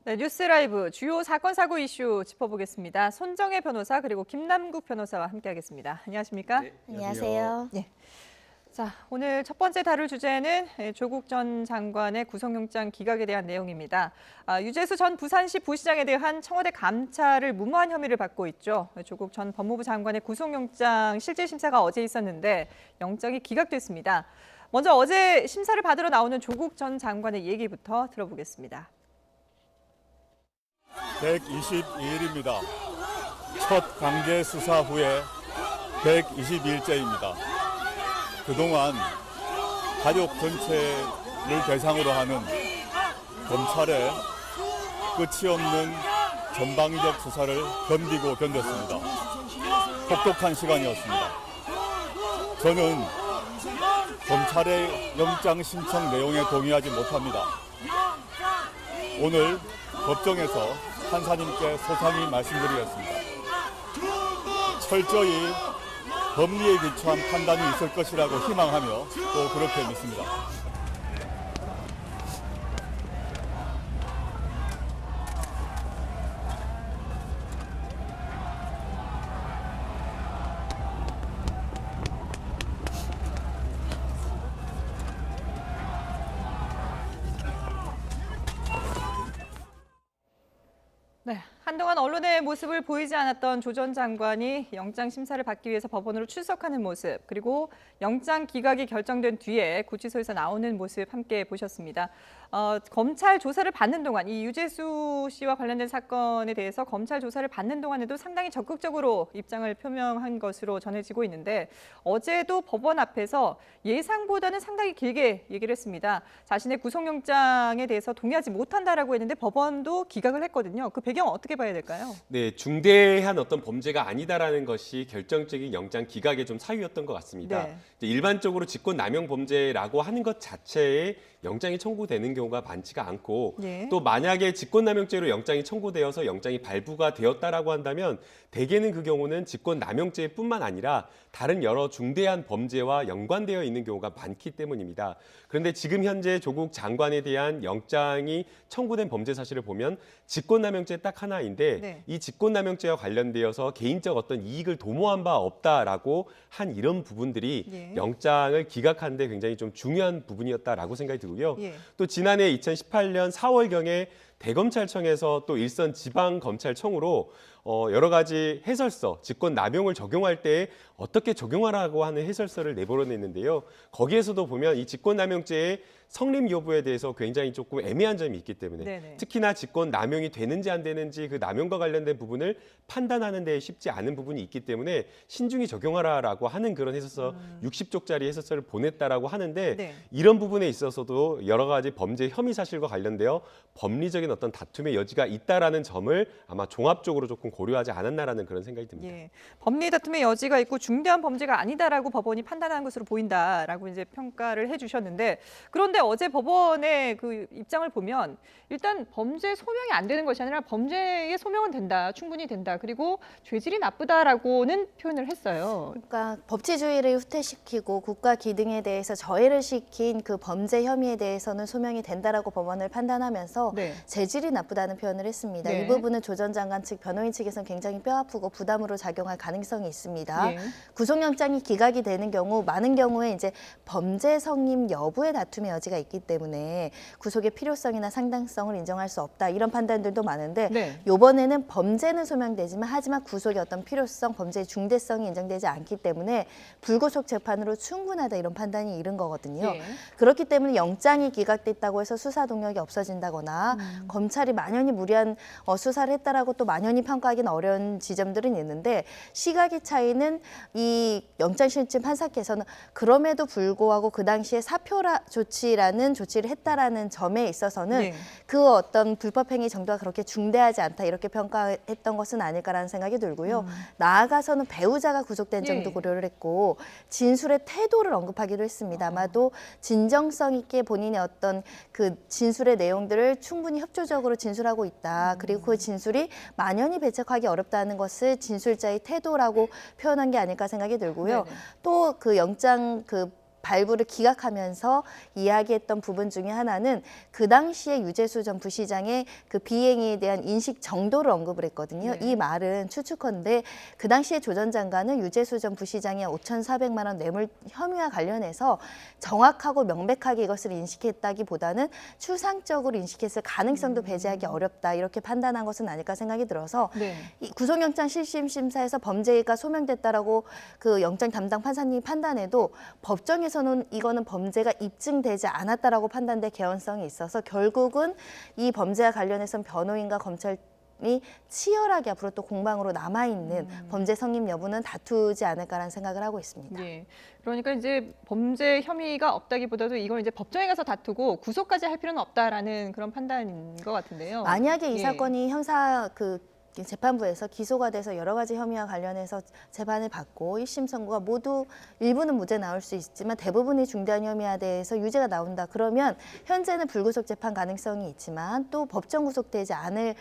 네, 뉴스 라이브 주요 사건 사고 이슈 짚어보겠습니다. 손정혜 변호사 그리고 김남국 변호사와 함께하겠습니다. 안녕하십니까? 네, 안녕하세요. 네. 자, 오늘 첫 번째 다룰 주제는 조국 전 장관의 구속영장 기각에 대한 내용입니다. 유재수 전 부산시 부시장에 대한 청와대 감찰을 무모한 혐의를 받고 있죠. 조국 전 법무부 장관의 구속영장 실질 심사가 어제 있었는데 영장이 기각됐습니다. 먼저 어제 심사를 받으러 나오는 조국 전 장관의 얘기부터 들어보겠습니다. 122일입니다. 첫 강제 수사 후에 122일째입니다. 그동안 가족 전체를 대상으로 하는 검찰의 끝이 없는 전방위적 수사를 견디고 견뎠습니다. 혹독한 시간이었습니다. 저는 검찰의 영장 신청 내용에 동의하지 못합니다. 오늘 법정에서 판사님께 소상히 말씀드리겠습니다. 철저히 법리에 기초한 판단이 있을 것이라고 희망하며 또 그렇게 믿습니다. 네, 한동안 언론의 모습을 보이지 않았던 조 전 장관이 영장 심사를 받기 위해서 법원으로 출석하는 모습, 그리고 영장 기각이 결정된 뒤에 구치소에서 나오는 모습 함께 보셨습니다. 검찰 조사를 받는 동안 이 유재수 씨와 관련된 사건에 대해서 검찰 조사를 받는 동안에도 상당히 적극적으로 입장을 표명한 것으로 전해지고 있는데 어제도 법원 앞에서 예상보다는 상당히 길게 얘기를 했습니다. 자신의 구속영장에 대해서 동의하지 못한다라고 했는데 법원도 기각을 했거든요. 그 배경 어떻게 봐야 될까요? 네, 중대한 어떤 범죄가 아니다라는 것이 결정적인 영장 기각의 좀 사유였던 것 같습니다. 네. 일반적으로 직권남용 범죄라고 하는 것 자체에 영장이 청구되는 경우가 많지가 않고 네. 또 만약에 직권남용죄로 영장이 청구되어서 영장이 발부가 되었다라고 한다면 대개는 그 경우는 직권남용죄뿐만 아니라 다른 여러 중대한 범죄와 연관되어 있는 경우가 많기 때문입니다. 그런데 지금 현재 조국 장관에 대한 영장이 청구된 범죄 사실을 보면 직권남용죄 딱 하나인데 네. 이 직권남용죄와 관련되어서 개인적 어떤 이익을 도모한 바 없다라고 한 이런 부분들이 예. 영장을 기각하는 데 굉장히 좀 중요한 부분이었다라고 생각이 들고요. 예. 또 지난해 2018년 4월경에 대검찰청에서 또 일선 지방검찰청으로 여러 가지 해설서, 직권남용을 적용할 때 어떻게 적용하라고 하는 해설서를 내보냈는데요. 거기에서도 보면 이 직권남용죄의 성립 여부에 대해서 굉장히 조금 애매한 점이 있기 때문에 네네. 특히나 직권남용이 되는지 안 되는지 그 남용과 관련된 부분을 판단하는 데 쉽지 않은 부분이 있기 때문에 신중히 적용하라라고 하는 그런 해설서 60쪽짜리 해설서를 보냈다라고 하는데 네. 이런 부분에 있어서도 여러 가지 범죄 혐의 사실과 관련되어 법리적인 어떤 다툼의 여지가 있다라는 점을 아마 종합적으로 조금 고려하지 않았나라는 그런 생각이 듭니다. 예, 법리 다툼의 여지가 있고 중대한 범죄가 아니다라고 법원이 판단한 것으로 보인다라고 이제 평가를 해주셨는데 그런데 어제 법원의 그 입장을 보면 일단 범죄 소명이 안 되는 것이 아니라 범죄의 소명은 된다, 충분히 된다. 그리고 죄질이 나쁘다라고는 표현을 했어요. 그러니까 법치주의를 후퇴시키고 국가 기능에 대해서 저해를 시킨 그 범죄 혐의에 대해서는 소명이 된다라고 법원을 판단하면서 네. 재질이 나쁘다는 표현을 했습니다. 네. 이 부분은 조 전 장관 측 변호인 측에서는 굉장히 뼈아프고 부담으로 작용할 가능성이 있습니다. 예. 구속영장이 기각이 되는 경우 많은 경우에 이제 범죄 성립 여부의 다툼의 여지가 있기 때문에 구속의 필요성이나 상당성을 인정할 수 없다 이런 판단들도 많은데 네. 이번에는 범죄는 소명되지만 하지만 구속의 어떤 필요성, 범죄의 중대성이 인정되지 않기 때문에 불구속 재판으로 충분하다 이런 판단이 이른 거거든요. 예. 그렇기 때문에 영장이 기각됐다고 해서 수사 동력이 없어진다거나 검찰이 만연히 무리한 수사를 했다라고 또 만연히 평가하기는 어려운 지점들은 있는데 시각의 차이는 이 영장실질 판사께서는 그럼에도 불구하고 그 당시에 사표라 조치라는 조치를 했다라는 점에 있어서는 네. 그 어떤 불법행위 정도가 그렇게 중대하지 않다 이렇게 평가했던 것은 아닐까라는 생각이 들고요. 나아가서는 배우자가 구속된 점도 예. 고려를 했고 진술의 태도를 언급하기도 했습니다. 아마도 진정성 있게 본인의 어떤 그 진술의 내용들을 충분히 협조적으로 진술하고 있다. 그리고 그 진술이 만연히 배척하기 어렵다는 것을 진술자의 태도라고 표현한 게 아닐까 생각이 들고요. 네네. 또 그 영장 그 발부를 기각하면서 이야기했던 부분 중에 하나는 그 당시에 유재수 전 부시장의 그 비행에 대한 인식 정도를 언급을 했거든요. 네. 이 말은 추측컨대 그 당시에 조 전 장관은 유재수 전 부시장의 5,400만 원 뇌물 혐의와 관련해서 정확하고 명백하게 이것을 인식했다기보다는 추상적으로 인식했을 가능성도 배제하기 어렵다 이렇게 판단한 것은 아닐까 생각이 들어서 네. 이 구속영장 실심 심사에서 범죄가 소명됐다라고 그 영장 담당 판사님이 판단해도 법정에서는 이거는 범죄가 입증되지 않았다라고 판단될 개연성이 있어서 결국은 이 범죄와 관련해서는 변호인과 검찰이 치열하게 앞으로 또 공방으로 남아있는 범죄 성립 여부는 다투지 않을까라는 생각을 하고 있습니다. 예. 그러니까 이제 범죄 혐의가 없다기보다도 이걸 이제 법정에 가서 다투고 구속까지 할 필요는 없다라는 그런 판단인 것 같은데요. 만약에 이 예. 사건이 형사 재판부에서 기소가 돼서 여러 가지 혐의와 관련해서 재판을 받고 1심 선고가 모두 일부는 무죄 나올 수 있지만 대부분이 중대한 혐의에 대해서 유죄가 나온다. 그러면 현재는 불구속 재판 가능성이 있지만 또 법정 구속되지 않을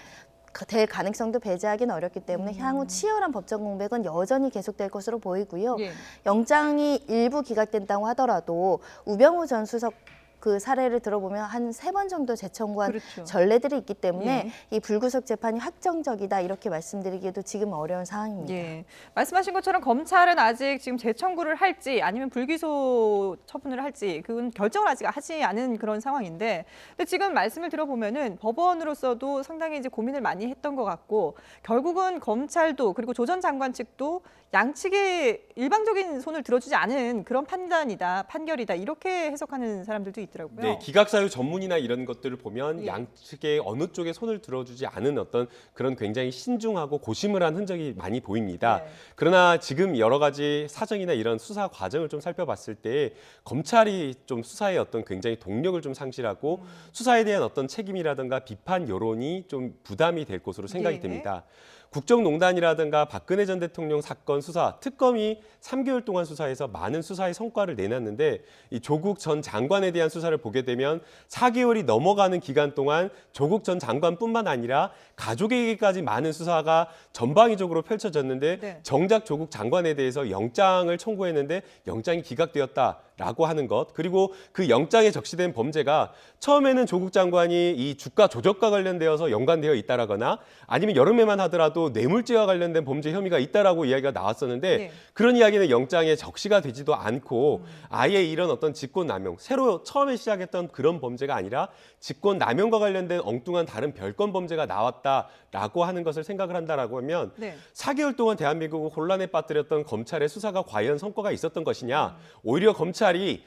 될 가능성도 배제하기는 어렵기 때문에 향후 치열한 법정 공백은 여전히 계속될 것으로 보이고요. 예. 영장이 일부 기각된다고 하더라도 우병우 전 수석 그 사례를 들어보면 한 3번 정도 재청구한 그렇죠. 전례들이 있기 때문에 예. 이 불구속 재판이 확정적이다 이렇게 말씀드리기도 지금 어려운 상황입니다. 예. 말씀하신 것처럼 검찰은 아직 지금 재청구를 할지 아니면 불기소 처분을 할지 그건 결정을 아직 하지 않은 그런 상황인데 근데 지금 말씀을 들어보면은 법원으로서도 상당히 이제 고민을 많이 했던 것 같고 결국은 검찰도 그리고 조 전 장관 측도 양측의 일방적인 손을 들어주지 않은 그런 판결이다 이렇게 해석하는 사람들도 있더라고요. 네, 기각 사유 전문이나 이런 것들을 보면 예. 양측의 어느 쪽에 손을 들어주지 않은 어떤 그런 굉장히 신중하고 고심을 한 흔적이 많이 보입니다. 네. 그러나 지금 여러 가지 사정이나 이런 수사 과정을 좀 살펴봤을 때 검찰이 좀 수사의 어떤 굉장히 동력을 좀 상실하고 수사에 대한 어떤 책임이라든가 비판 여론이 좀 부담이 될 것으로 생각이 네. 됩니다. 국정농단이라든가 박근혜 전 대통령 사건 수사, 특검이 3개월 동안 수사해서 많은 수사의 성과를 내놨는데 이 조국 전 장관에 대한 수사를 보게 되면 4개월이 넘어가는 기간 동안 조국 전 장관뿐만 아니라 가족에게까지 많은 수사가 전방위적으로 펼쳐졌는데 네. 정작 조국 장관에 대해서 영장을 청구했는데 영장이 기각되었다라고 하는 것, 그리고 그 영장에 적시된 범죄가 처음에는 조국 장관이 이 주가 조작과 관련되어서 연관되어 있다라거나 아니면 여름에만 하더라도 뇌물죄와 관련된 범죄 혐의가 있다라고 이야기가 나왔었는데 네. 그런 이야기는 영장에 적시가 되지도 않고 아예 이런 어떤 직권남용, 새로 처음에 시작했던 그런 범죄가 아니라 직권남용과 관련된 엉뚱한 다른 별건 범죄가 나왔다라고 하는 것을 생각을 한다라고 하면 네. 4개월 동안 대한민국을 혼란에 빠뜨렸던 검찰의 수사가 과연 성과가 있었던 것이냐, 오히려 검찰이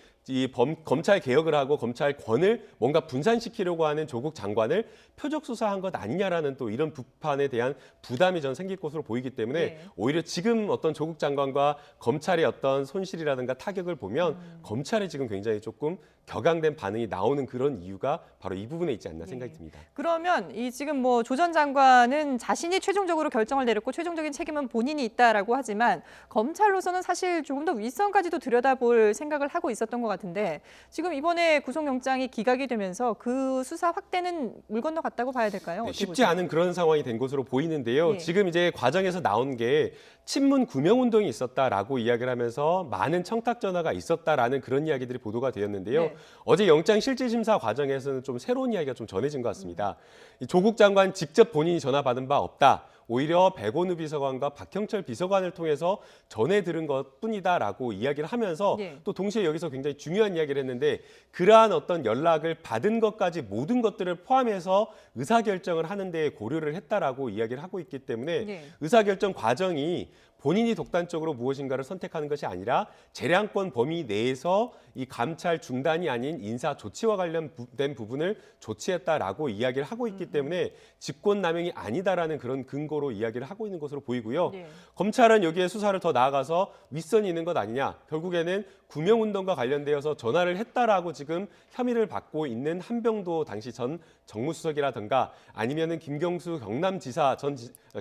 검찰 개혁을 하고 검찰권을 뭔가 분산시키려고 하는 조국 장관을 표적 수사한 것 아니냐라는 또 이런 비판에 대한 부담이 전 생길 것으로 보이기 때문에 네. 오히려 지금 어떤 조국 장관과 검찰의 어떤 손실이라든가 타격을 보면 검찰이 지금 굉장히 조금 격앙된 반응이 나오는 그런 이유가 바로 이 부분에 있지 않나 생각이 듭니다. 그러면 이 지금 뭐 조 전 장관은 자신이 최종적으로 결정을 내렸고 최종적인 책임은 본인이 있다라고 하지만 검찰로서는 사실 조금 더 윗선까지도 들여다볼 생각을 하고 있었던 것 같은데 지금 이번에 구속영장이 기각이 되면서 그 수사 확대는 물 건너 갔다고 봐야 될까요? 네, 어떻게 쉽지 보세요? 않은 그런 상황이 된 것으로 보이는데요. 예. 지금 이제 과정에서 나온 게 친문 구명 운동이 있었다라고 이야기를 하면서 많은 청탁 전화가 있었다라는 그런 이야기들이 보도가 되었는데요. 네. 어제 영장 실질 심사 과정에서는 좀 새로운 이야기가 좀 전해진 것 같습니다. 이 조국 장관 직접 본인이 전화 받은 바 없다. 오히려 백원우 비서관과 박형철 비서관을 통해서 전해 들은 것뿐이다라고 이야기를 하면서 네. 또 동시에 여기서 굉장히 중요한 이야기를 했는데 그러한 어떤 연락을 받은 것까지 모든 것들을 포함해서 의사결정을 하는 데 고려를 했다라고 이야기를 하고 있기 때문에 네. 의사결정 과정이 본인이 독단적으로 무엇인가를 선택하는 것이 아니라 재량권 범위 내에서 이 감찰 중단이 아닌 인사 조치와 관련된 부분을 조치했다라고 이야기를 하고 있기 때문에 직권남용이 아니다라는 그런 근거로 이야기를 하고 있는 것으로 보이고요. 네. 검찰은 여기에 수사를 더 나아가서 윗선이 있는 것 아니냐. 결국에는 구명운동과 관련되어서 전화를 했다라고 지금 혐의를 받고 있는 한병도 당시 전 정무수석이라든가 아니면은 김경수 경남지사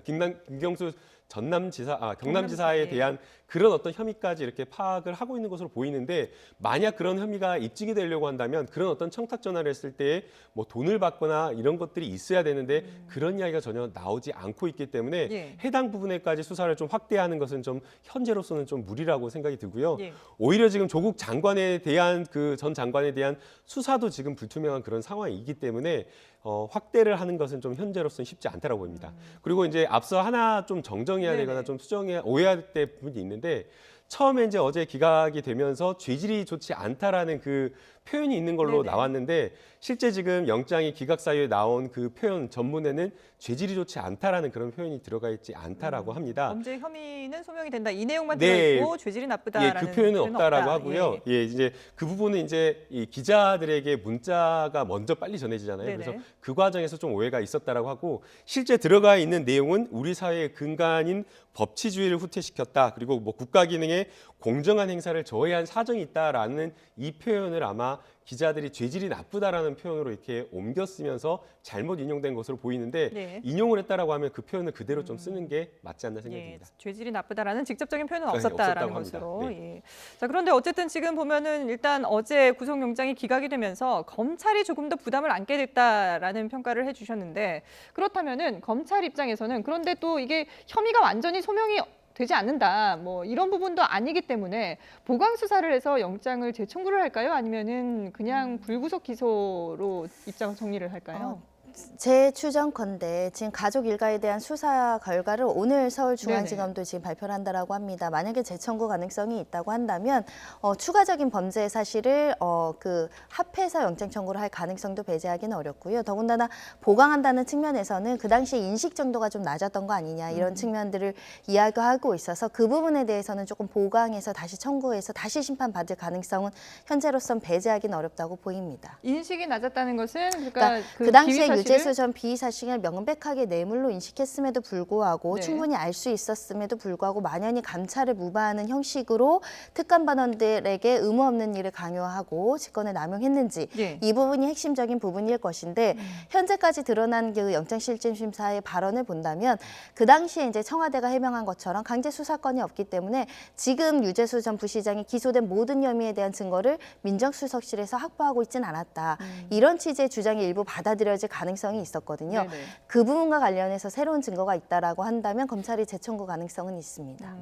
김경수 경남지사에 네. 대한 그런 어떤 혐의까지 이렇게 파악을 하고 있는 것으로 보이는데, 만약 그런 혐의가 입증이 되려고 한다면 그런 어떤 청탁 전화를 했을 때 뭐 돈을 받거나 이런 것들이 있어야 되는데 그런 이야기가 전혀 나오지 않고 있기 때문에 예. 해당 부분에까지 수사를 좀 확대하는 것은 좀 현재로서는 좀 무리라고 생각이 들고요. 예. 오히려 지금 조국 장관에 대한 그 전 장관에 대한 수사도 지금 불투명한 그런 상황이기 때문에 확대를 하는 것은 좀 현재로서는 쉽지 않다라고 봅니다. 그리고 이제 앞서 하나 좀 정정해야 네네. 되거나 좀 오해할 때 부분이 있는데, 처음에 이제 어제 기각이 되면서 죄질이 좋지 않다라는 그 표현이 있는 걸로 네네. 나왔는데, 실제 지금 영장이 기각 사유에 나온 그 표현 전문에는 죄질이 좋지 않다라는 그런 표현이 들어가 있지 않다라고 합니다. 범죄 혐의는 소명이 된다. 이 내용만 네. 들어있고 죄질이 나쁘다라는 그 표현은 없다라고 없다. 하고요. 이제 그 부분은 이제 이 기자들에게 문자가 먼저 빨리 전해지잖아요. 네네. 그래서 그 과정에서 좀 오해가 있었다라고 하고, 실제 들어가 있는 내용은 우리 사회의 근간인 법치주의를 후퇴시켰다. 그리고 뭐 국가 기능에 공정한 행사를 저해한 사정이 있다라는 이 표현을 아마 기자들이 죄질이 나쁘다라는 표현으로 이렇게 옮겨 쓰면서 잘못 인용된 것으로 보이는데, 네. 인용을 했다라고 하면 그 표현을 그대로 좀 쓰는 게 맞지 않나 생각이 예, 듭니다. 죄질이 나쁘다라는 직접적인 표현은 네, 없었다라는 없었다고 것으로. 합니다. 예. 자, 그런데 어쨌든 지금 보면은 일단 어제 구속영장이 기각이 되면서 검찰이 조금 더 부담을 안게 됐다라는 평가를 해주셨는데, 그렇다면은 검찰 입장에서는 그런데 또 이게 혐의가 완전히 소명이 되지 않는다, 뭐 이런 부분도 아니기 때문에 보강 수사를 해서 영장을 재청구를 할까요? 아니면은 그냥 불구속 기소로 입장 정리를 할까요? 제 추정컨대 지금 가족 일가에 대한 수사 결과를 오늘 서울중앙지검도 지금 발표를 한다라고 합니다. 만약에 재청구 가능성이 있다고 한다면 추가적인 범죄 사실을 그 합해서 영장 청구를 할 가능성도 배제하기는 어렵고요. 더군다나 보강한다는 측면에서는 그 당시 인식 정도가 좀 낮았던 거 아니냐, 이런 측면들을 이야기하고 있어서 그 부분에 대해서는 조금 보강해서 다시 청구해서 다시 심판받을 가능성은 현재로선 배제하기는 어렵다고 보입니다. 인식이 낮았다는 것은 그러니까 그 당시에 기위 사실을- 유죄수 전 비위 사실을 명백하게 뇌물로 인식했음에도 불구하고 네. 충분히 알 수 있었음에도 불구하고 만연히 감찰을 무마하는 형식으로 특감반원들에게 의무 없는 일을 강요하고 직권을 남용했는지, 예. 이 부분이 핵심적인 부분일 것인데, 현재까지 드러난 그 영장실질심사의 발언을 본다면 그 당시에 이제 청와대가 해명한 것처럼 강제 수사권이 없기 때문에 지금 유재수 전 부시장이 기소된 모든 혐의에 대한 증거를 민정수석실에서 확보하고 있진 않았다. 이런 취지의 주장이 일부 받아들여질 가능성이 있었거든요. 네네. 그 부분과 관련해서 새로운 증거가 있다라고 한다면 검찰이 재청구 가능성은 있습니다.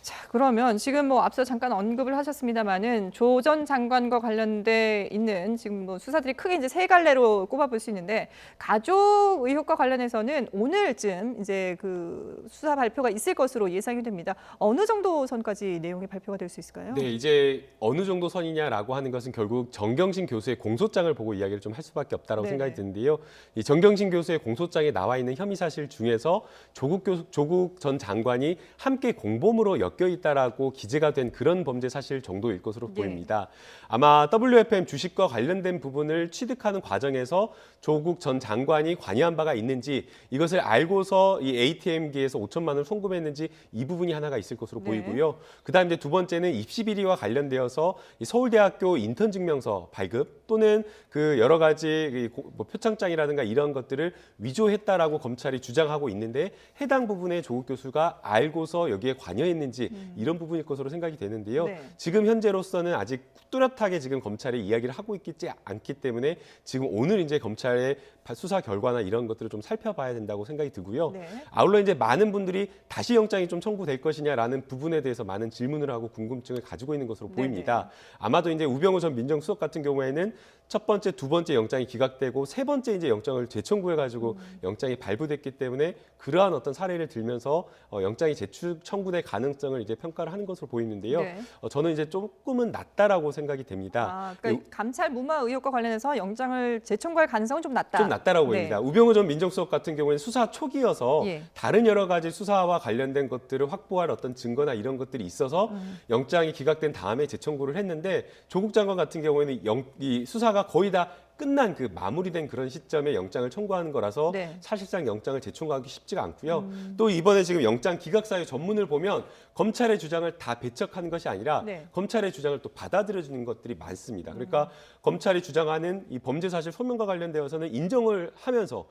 자, 그러면 지금 뭐 앞서 잠깐 언급을 하셨습니다만은 조 전 장관과 관련돼 있는 지금 뭐 수사들이 크게 이제 세 갈래로 꼽아볼 수 있는데, 가족 의혹과 관련해서는 오늘쯤 이제 그 수사 발표가 있을 것으로 예상이 됩니다. 어느 정도 선까지 내용이 발표가 될 수 있을까요? 네, 이제 어느 정도 선이냐라고 하는 것은 결국 정경심 교수의 공소장을 보고 이야기를 좀 할 수밖에 없다라고 네네. 생각이 드는데요. 이 정경심 교수의 공소장에 나와 있는 혐의 사실 중에서 조국 전 장관이 함께 공범으로 엮여 있다라고 기재가 된 그런 범죄 사실 정도일 것으로 예. 보입니다. 아마 WFM 주식과 관련된 부분을 취득하는 과정에서 조국 전 장관이 관여한 바가 있는지, 이것을 알고서 이 ATM기에서 5천만 원을 송금했는지, 이 부분이 하나가 있을 것으로 네. 보이고요. 그다음 이제 두 번째는 입시 비리와 관련되어서 이 서울대학교 인턴 증명서 발급 또는 그 여러 가지 뭐 표창장이라든가 이런 것들을 위조했다라고 검찰이 주장하고 있는데, 해당 부분에 조국 교수가 알고서 여기에 관여했는지 이런 부분일 것으로 생각이 되는데요. 네. 지금 현재로서는 아직 뚜렷하게 지금 검찰이 이야기를 하고 있지 않기 때문에 지금 오늘 이제 검찰의 수사 결과나 이런 것들을 좀 살펴봐야 된다고 생각이 들고요. 네. 아울러 이제 많은 분들이 다시 영장이 좀 청구될 것이냐라는 부분에 대해서 많은 질문을 하고 궁금증을 가지고 있는 것으로 보입니다. 아마도 이제 우병우 전 민정수석 같은 경우에는 첫 번째, 두 번째 영장이 기각되고 세 번째 이제 영장을 재청구해가지고 영장이 발부됐기 때문에 그러한 어떤 사례를 들면서 영장이 재청구될 가능성을 이제 평가를 하는 것으로 보이는데요. 네. 저는 이제 조금은 낮다라고 생각이 됩니다. 아, 그러니까 감찰 무마 의혹과 관련해서 영장을 재청구할 가능성은 좀 낮다. 좀 낮다라고 네. 보입니다. 우병우 전 민정수석 같은 경우에는 수사 초기여서 예. 다른 여러 가지 수사와 관련된 것들을 확보할 어떤 증거나 이런 것들이 있어서 영장이 기각된 다음에 재청구를 했는데, 조국 장관 같은 경우에는 이 수사가 거의 다 끝난 그 마무리된 그런 시점에 영장을 청구하는 거라서 네. 사실상 영장을 재청구하기 쉽지가 않고요. 또 이번에 지금 영장 기각 사유 전문을 보면 검찰의 주장을 다 배척하는 것이 아니라 네. 검찰의 주장을 또 받아들여주는 것들이 많습니다. 그러니까 검찰이 주장하는 이 범죄 사실 소명과 관련되어서는 인정을 하면서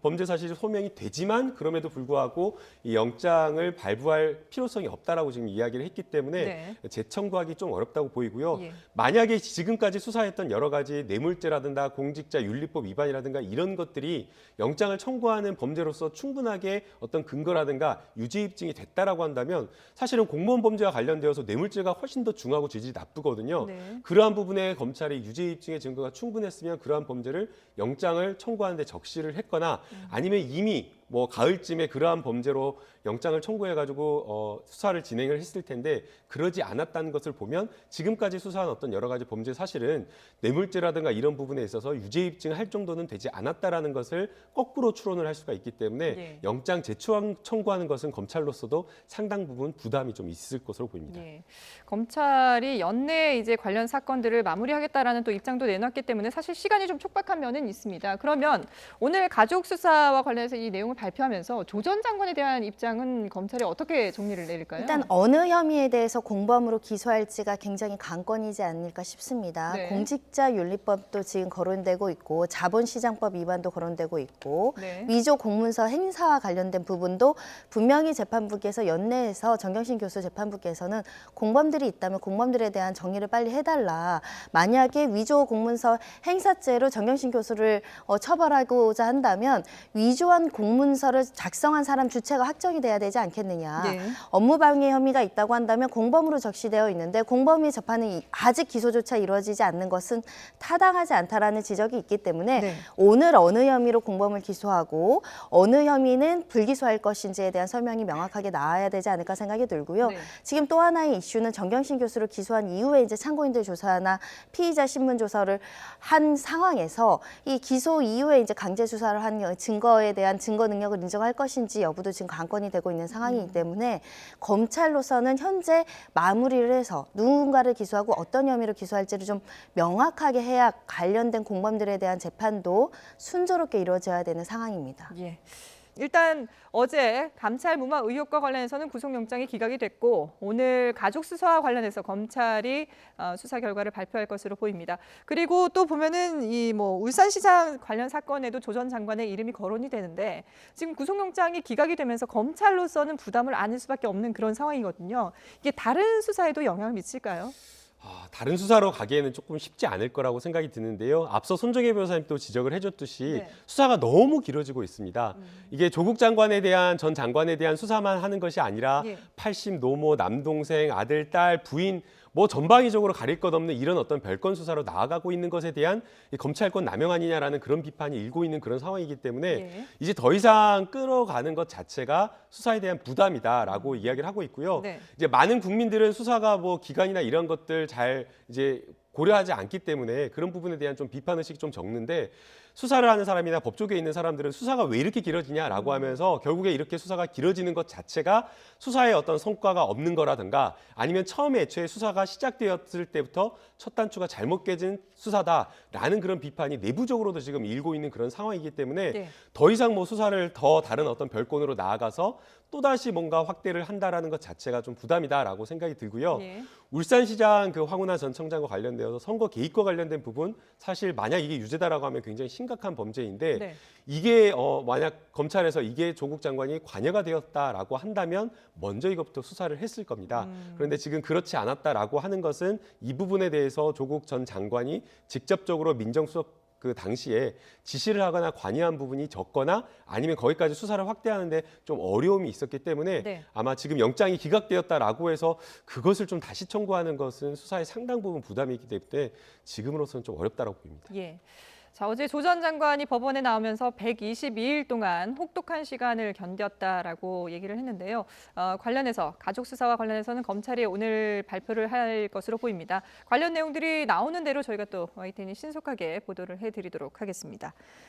범죄 사실 소명이 되지만 그럼에도 불구하고 이 영장을 발부할 필요성이 없다라고 지금 이야기를 했기 때문에 네. 재청구하기 좀 어렵다고 보이고요. 예. 만약에 지금까지 수사했던 여러 가지 뇌물죄라든가 공직자 윤리법 위반이라든가 이런 것들이 영장을 청구하는 범죄로서 충분하게 어떤 근거라든가 유죄 입증이 됐다라고 한다면 사실은 공무원 범죄와 관련되어서 뇌물죄가 훨씬 더 중하고 죄질이 나쁘거든요. 네. 그러한 부분에 검찰이 유죄 입증의 증거가 충분했으면 그러한 범죄를 영장을 청구하는데 적시를 했거나 아니면 이미 뭐 가을쯤에 그러한 범죄로 영장을 청구해가지고 수사를 진행을 했을 텐데 그러지 않았다는 것을 보면 지금까지 수사한 어떤 여러 가지 범죄 사실은 뇌물죄라든가 이런 부분에 있어서 유죄 입증할 정도는 되지 않았다라는 것을 거꾸로 추론을 할 수가 있기 때문에 예. 영장 재청구하는 것은 검찰로서도 상당 부분 부담이 좀 있을 것으로 보입니다. 예. 검찰이 연내에 이제 관련 사건들을 마무리하겠다라는 또 입장도 내놨기 때문에 사실 시간이 좀 촉박한 면은 있습니다. 그러면 오늘 가족 수사와 관련해서 이 내용을 발표하면서 조 전 장관에 대한 입장은 검찰이 어떻게 정리를 내릴까요? 일단 어느 혐의에 대해서 공범으로 기소할지가 굉장히 관건이지 않을까 싶습니다. 네. 공직자윤리법도 지금 거론되고 있고 자본시장법 위반도 거론되고 있고 네. 위조 공문서 행사와 관련된 부분도 분명히 재판부께서 연내에서 정경심 교수 재판부께서는 공범들이 있다면 공범들에 대한 정리를 빨리 해달라. 만약에 위조 공문서 행사죄로 정경심 교수를 처벌하고자 한다면 위조한 공문서를 작성한 사람 주체가 확정이 돼야 되지 않겠느냐. 네. 업무방해 혐의가 있다고 한다면 공범으로 적시되어 있는데 공범이 재판이 아직 기소조차 이루어지지 않는 것은 타당하지 않다라는 지적이 있기 때문에 네. 오늘 어느 혐의로 공범을 기소하고 어느 혐의는 불기소할 것인지에 대한 설명이 명확하게 나와야 되지 않을까 생각이 들고요. 네. 지금 또 하나의 이슈는 정경심 교수를 기소한 이후에 이제 참고인들 조사나 피의자 신문 조사를 한 상황에서 이 기소 이후에 이제 강제 수사를 한 증거에 대한 증거 능력을 인정할 것인지 여부도 지금 관건이 되고 있는 상황이기 때문에 검찰로서는 현재 마무리를 해서 누군가를 기소하고 어떤 혐의로 기소할지를 좀 명확하게 해야 관련된 공범들에 대한 재판도 순조롭게 이루어져야 되는 상황입니다. 예. 일단 어제 감찰 무마 의혹과 관련해서는 구속영장이 기각이 됐고 오늘 가족 수사와 관련해서 검찰이 수사 결과를 발표할 것으로 보입니다. 그리고 또 보면은 이 뭐 울산시장 관련 사건에도 조 전 장관의 이름이 거론이 되는데 지금 구속영장이 기각이 되면서 검찰로서는 부담을 안을 수밖에 없는 그런 상황이거든요. 이게 다른 수사에도 영향을 미칠까요? 다른 수사로 가기에는 조금 쉽지 않을 거라고 생각이 드는데요. 앞서 손정혜 변호사님도 지적을 해줬듯이 네. 수사가 너무 길어지고 있습니다. 이게 조국 장관에 대한 전 장관에 대한 수사만 하는 것이 아니라 예. 80 노모, 남동생, 아들, 딸, 부인 뭐 전방위적으로 가릴 것 없는 이런 어떤 별건 수사로 나아가고 있는 것에 대한 이 검찰권 남용 아니냐라는 그런 비판이 일고 있는 그런 상황이기 때문에 예. 이제 더 이상 끌어가는 것 자체가 수사에 대한 부담이다라고 이야기를 하고 있고요. 네. 이제 많은 국민들은 수사가 뭐 기간이나 이런 것들 잘 이제 고려하지 않기 때문에 그런 부분에 대한 좀 비판 의식이 좀 적는데 수사를 하는 사람이나 법조계에 있는 사람들은 수사가 왜 이렇게 길어지냐라고 하면서 결국에 이렇게 수사가 길어지는 것 자체가 수사에 어떤 성과가 없는 거라든가 아니면 처음에 애초에 수사가 시작되었을 때부터 첫 단추가 잘못 깨진 수사다라는 그런 비판이 내부적으로도 지금 일고 있는 그런 상황이기 때문에 네. 더 이상 뭐 수사를 더 다른 어떤 별건으로 나아가서 또다시 뭔가 확대를 한다라는 것 자체가 좀 부담이다라고 생각이 들고요. 예. 울산시장 그 황운하 전 청장과 관련되어서 선거 개입과 관련된 부분 사실 만약 이게 유죄다라고 하면 굉장히 심각한 범죄인데 네. 이게 만약 검찰에서 이게 조국 장관이 관여가 되었다라고 한다면 먼저 이것부터 수사를 했을 겁니다. 그런데 지금 그렇지 않았다라고 하는 것은 이 부분에 대해서 조국 전 장관이 직접적으로 민정수석 그 당시에 지시를 하거나 관여한 부분이 적거나 아니면 거기까지 수사를 확대하는데 좀 어려움이 있었기 때문에 네. 아마 지금 영장이 기각되었다라고 해서 그것을 좀 다시 청구하는 것은 수사에 상당 부분 부담이 있기 때문에 지금으로서는 좀 어렵다고 보입니다. 예. 자, 어제 조 전 장관이 법원에 나오면서 122일 동안 혹독한 시간을 견뎠다라고 얘기를 했는데요. 관련해서 가족 수사와 관련해서는 검찰이 오늘 발표를 할 것으로 보입니다. 관련 내용들이 나오는 대로 저희가 또 YTN이 신속하게 보도를 해드리도록 하겠습니다.